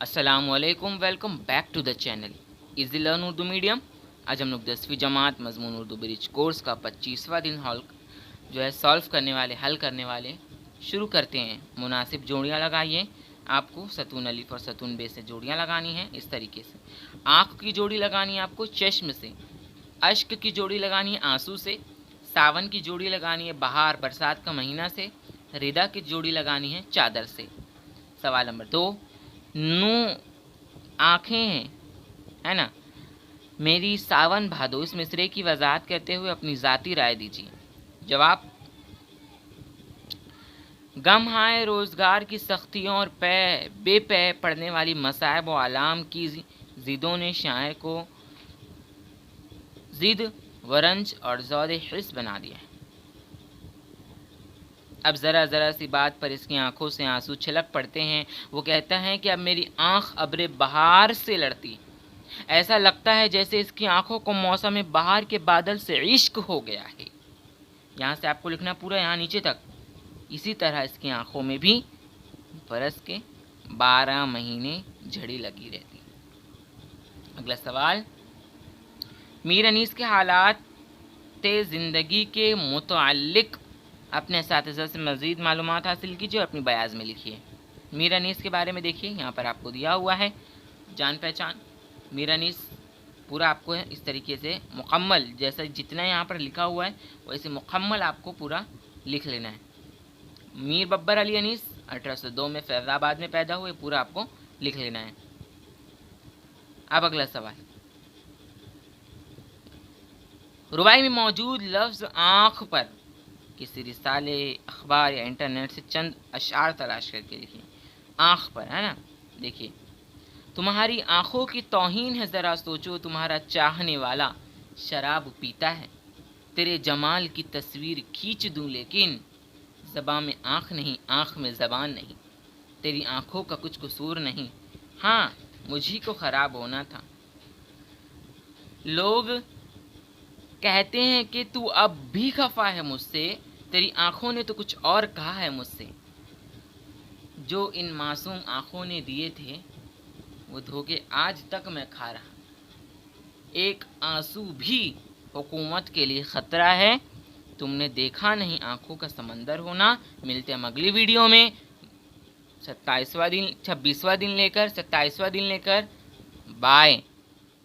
अस्सलामुअलैकुम, welcome back to the channel easy learn Urdu medium. आज हम लोग 10वीं जमात मजमून उर्दू ब्रिज कोर्स का 25वां दिन सॉल्व करने वाले, हल करने वाले शुरू करते हैं। मुनासिब जोड़ियाँ लगाइए। आपको सतून अलिफ और सतून बे से जोड़ियाँ लगानी हैं। इस तरीके से आँख की जोड़ी लगानी है आपको चश्म से, अश्क की जोड़ी लगानी है आंसू से, सावन की जोड़ी लगानी है बहार बरसात का महीना से, रिदा की जोड़ी लगानी है चादर से। सवाल नंबर 2, नू आँखें हैं, है ना, मेरी सावन भादो, इस मिसरे की वजाहत करते हुए अपनी ज़ाती राय दीजिए। जवाब, गम हाय रोज़गार की सख्तियों और बेपै पड़ने वाली मसाइब व आलाम की ज़िदों ने शायर को ज़िद वरंज और ज़ौद हिस्स बना दिया है। अब ज़रा ज़रा सी बात पर इसकी आंखों से आंसू छलक पड़ते हैं। वो कहता है कि अब मेरी आंख अब्रे बहार से लड़ती, ऐसा लगता है जैसे इसकी आंखों को मौसम बहार के बादल से इश्क हो गया है। यहाँ से आपको लिखना पूरा यहाँ नीचे तक। इसी तरह इसकी आंखों में भी बरस के 12 महीने झड़ी लगी रहती। अगला सवाल, मीर अनीस के हालात ज़िंदगी के मुतअल्लिक़ अपने असातिज़ा से मज़ीद मालूमात हासिल कीजिए और अपनी बयाज़ में लिखिए। मीर अनीस के बारे में देखिए, यहाँ पर आपको दिया हुआ है जान पहचान। मीर अनीस पूरा आपको है इस तरीके से मुकम्मल, जैसा जितना यहाँ पर लिखा हुआ है वैसे मुकम्मल आपको पूरा लिख लेना है। मीर बब्बर अली अनीस 1802 में फैज़ाबाद में पैदा हुए, पूरा आपको लिख लेना है। अब अगला सवाल, रुबाई में मौजूद लफ्ज़ आँख पर किसी रिसाले, अखबार या इंटरनेट से चंद अशार तलाश करके लिखिए। आँख पर, है ना, देखिए, तुम्हारी आँखों की तौहीन है, ज़रा सोचो, तुम्हारा चाहने वाला शराब पीता है। तेरे जमाल की तस्वीर खींच दूँ लेकिन ज़बां में आँख नहीं, आँख में ज़बान नहीं। तेरी आँखों का कुछ कसूर नहीं, हाँ मुझी को ख़राब होना था। लोग कहते हैं कि तू अब भी खफा है मुझसे, तेरी आँखों ने तो कुछ और कहा है मुझसे। जो इन मासूम आँखों ने दिए थे वो धोखे आज तक मैं खा रहा। एक आंसू भी हुकूमत के लिए ख़तरा है। तुमने देखा नहीं आँखों का समंदर होना। मिलते हैं अगली वीडियो में 26वां दिन लेकर बाय।